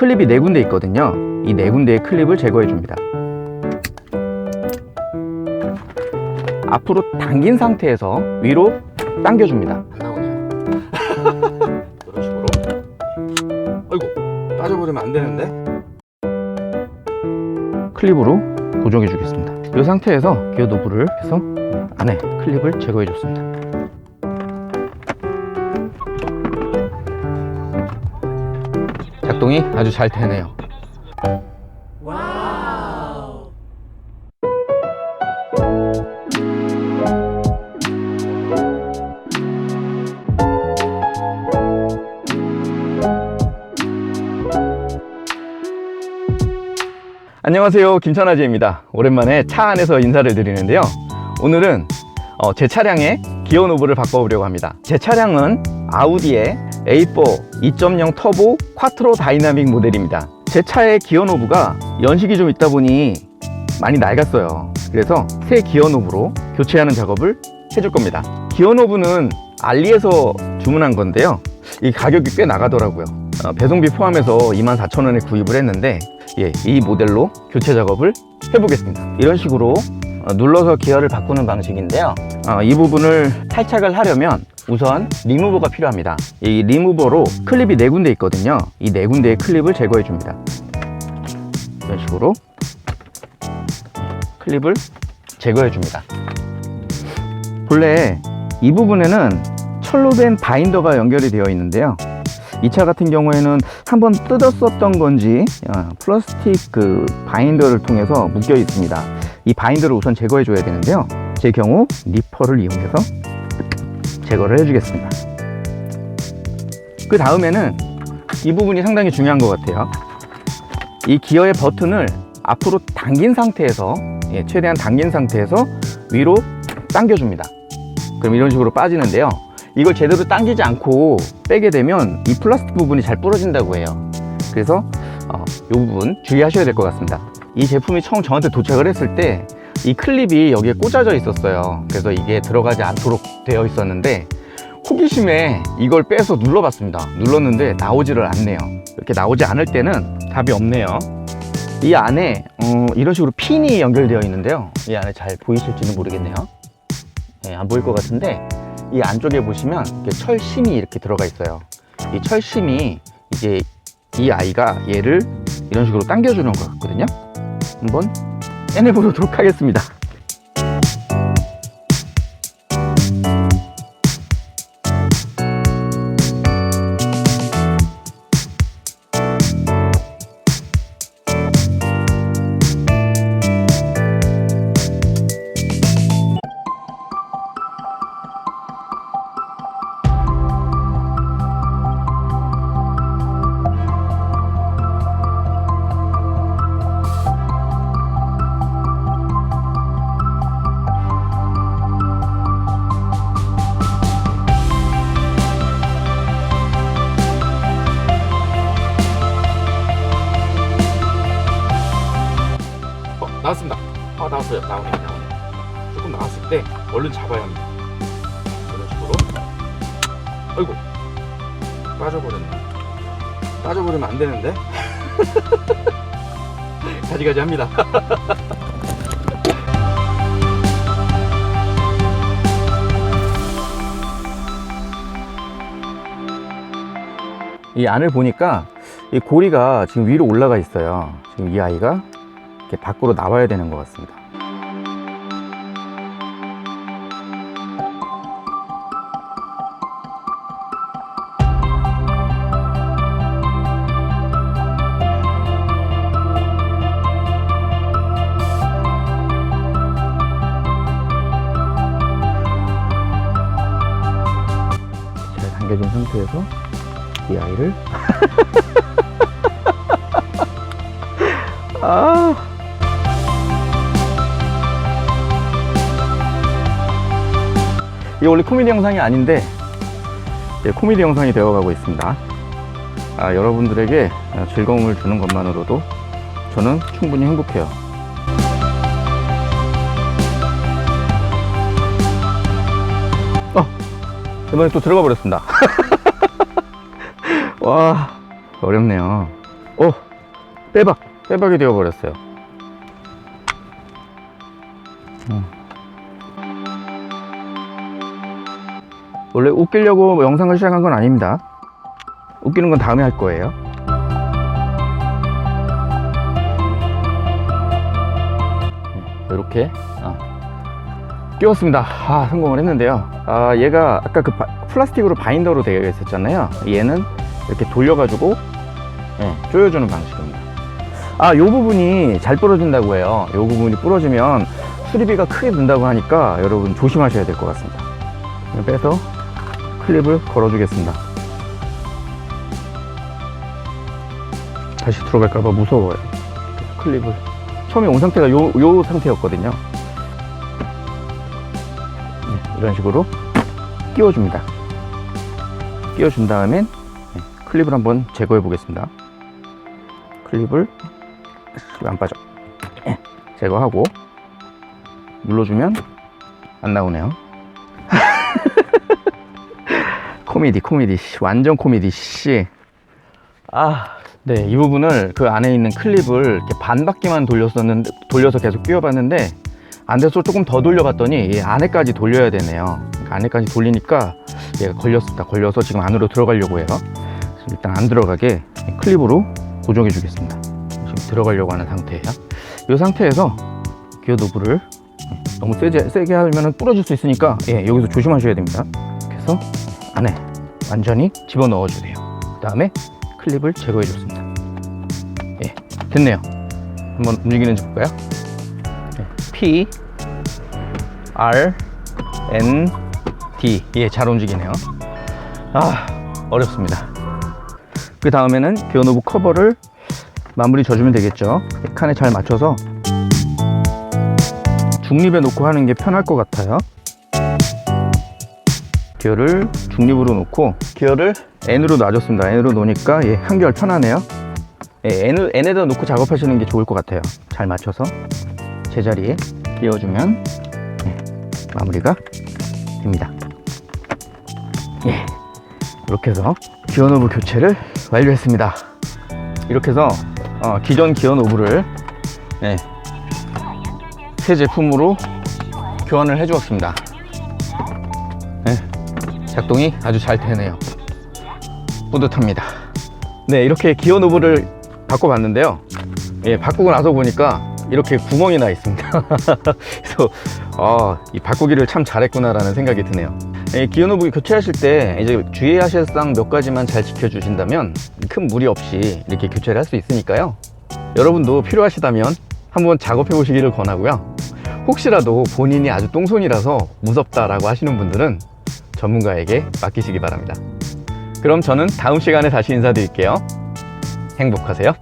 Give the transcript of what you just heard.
클립이 4군데 있거든요. 이 4군데의 클립을 제거해 줍니다. 앞으로 당긴 상태에서 위로 당겨줍니다. 안 나오네요. 이런 식으로. 아이고, 빠져버리면 안 되는데. 클립으로 고정해 주겠습니다. 이 상태에서 기어 노브를 해서 안에 클립을 제거해 줬습니다. 작동이 아주 잘 되네요. 안녕하세요, 김천아재입니다. 오랜만에 차 안에서 인사를 드리는데요. 오늘은 제 차량의 기어 노브를 바꿔보려고 합니다. 제 차량은 아우디의 A4 2.0 터보 콰트로 다이나믹 모델입니다. 제 차의 기어 노브가 연식이 좀 있다 보니 많이 낡았어요. 그래서 새 기어 노브로 교체하는 작업을 해줄 겁니다. 기어 노브는 알리에서 주문한 건데요, 이 가격이 꽤 나가더라고요. 배송비 포함해서 24,000원에 구입을 했는데, 이 모델로 교체 작업을 해보겠습니다. 이런 식으로 눌러서 기어를 바꾸는 방식인데요, 이 부분을 탈착을 하려면 우선 리무버가 필요합니다. 이 리무버로 클립이 4군데 있거든요. 이 4군데의 클립을 제거해 줍니다. 이런 식으로 클립을 제거해 줍니다. 본래 이 부분에는 철로 된 바인더가 연결이 되어 있는데요, 이 차 같은 경우에는 한번 뜯었었던 건지 플라스틱 바인더를 통해서 묶여 있습니다. 이 바인더를 우선 제거해 줘야 되는데요, 제 경우 니퍼를 이용해서 제거를 해 주겠습니다. 그 다음에는 이 부분이 상당히 중요한 것 같아요. 이 기어의 버튼을 앞으로 당긴 상태에서, 최대한 당긴 상태에서 위로 당겨 줍니다. 그럼 이런 식으로 빠지는데요, 이걸 제대로 당기지 않고 빼게 되면 이 플라스틱 부분이 잘 부러진다고 해요. 그래서 이 부분 주의하셔야 될 것 같습니다. 이 제품이 처음 저한테 도착을 했을 때 이 클립이 여기에 꽂아져 있었어요. 그래서 이게 들어가지 않도록 되어 있었는데, 호기심에 이걸 빼서 눌러봤습니다. 눌렀는데 나오지를 않네요. 이렇게 나오지 않을 때는 답이 없네요. 이 안에 이런 식으로 핀이 연결되어 있는데요, 이 안에 잘 보이실지는 모르겠네요. 안 보일 것 같은데, 이 안쪽에 보시면 이렇게 철심이 이렇게 들어가 있어요. 이 철심이 이제 이 아이가 얘를 이런 식으로 당겨주는 것 같거든요. 한번 꺼내보도록 하겠습니다. 나왔습니다. 나왔어요. 나오네요. 조금 나왔을 때 얼른 잡아야 합니다. 이런 식으로. 아이고, 빠져버렸네. 빠져버리면 안 되는데. 가지가지 합니다. 이 안을 보니까 이 고리가 지금 위로 올라가 있어요. 지금 이 아이가 이렇게 밖으로 나와야 되는 것 같습니다. 잘 당겨진 상태에서 이 아이를 이게 원래 코미디 영상이 아닌데 코미디 영상이 되어가고 있습니다. 여러분들에게 즐거움을 주는 것만으로도 저는 충분히 행복해요. 이번에 또 들어가 버렸습니다. 와, 어렵네요. 빼박이 되어버렸어요. 원래 웃기려고 영상을 시작한 건 아닙니다. 웃기는 건 다음에 할 거예요. 이렇게 끼웠습니다. 성공을 했는데요. 얘가 아까 그 플라스틱으로 바인더로 되어 있었잖아요. 얘는 이렇게 돌려가지고 조여주는 방식입니다. 요 부분이 잘 부러진다고 해요. 요 부분이 부러지면 수리비가 크게 든다고 하니까 여러분 조심하셔야 될 것 같습니다. 빼서 클립을 걸어주겠습니다. 다시 들어갈까봐 무서워요. 클립을 처음에 온 상태가 요 상태였거든요. 이런 식으로 끼워줍니다. 끼워준 다음엔 클립을 한번 제거해 보겠습니다. 클립을 왜 안 빠져? 제거하고 눌러주면 안 나오네요. 코미디 완전 코미디 씨. 네, 이 부분을 그 안에 있는 클립을 이렇게 반 바퀴만 돌려서 계속 끼워봤는데 안 돼서 조금 더 돌려봤더니 이 안에까지 돌려야 되네요. 그러니까 안에까지 돌리니까 얘가 걸렸습니다. 걸려서 지금 안으로 들어가려고 해요. 일단 안 들어가게 클립으로 고정해 주겠습니다. 지금 들어가려고 하는 상태예요. 이 상태에서 기어 노브를 너무 세게 하면 부러질 수 있으니까 여기서 조심하셔야 됩니다. 그래서 안에 완전히 집어넣어 주세요. 그 다음에 클립을 제거해 줬습니다. 됐네요. 한번 움직이는지 볼까요? P R N D. 잘 움직이네요. 어렵습니다. 그 다음에는 기어 노브 커버를 마무리 져주면 되겠죠. 칸에 잘 맞춰서 중립에 놓고 하는 게 편할 것 같아요. 기어를 중립으로 놓고 기어를 N으로 놔줬습니다. N으로 놓으니까 한결 편하네요. N에다 놓고 작업하시는 게 좋을 것 같아요. 잘 맞춰서 제자리에 끼워주면 마무리가 됩니다. 이렇게 해서 기어 노브 교체를 완료했습니다. 이렇게 해서 기존 기어 노브를 새 제품으로 교환을 해 주었습니다. 작동이 아주 잘 되네요. 뿌듯합니다. 이렇게 기어 노브를 바꿔봤는데요. 바꾸고 나서 보니까 이렇게 구멍이 나 있습니다. 그래서 이 바꾸기를 참 잘했구나라는 생각이 드네요. 기어 노브 교체하실 때 이제 주의하실 사항 몇 가지만 잘 지켜주신다면 큰 무리 없이 이렇게 교체를 할 수 있으니까요. 여러분도 필요하시다면 한번 작업해 보시기를 권하고요. 혹시라도 본인이 아주 똥손이라서 무섭다라고 하시는 분들은 전문가에게 맡기시기 바랍니다. 그럼 저는 다음 시간에 다시 인사드릴게요. 행복하세요.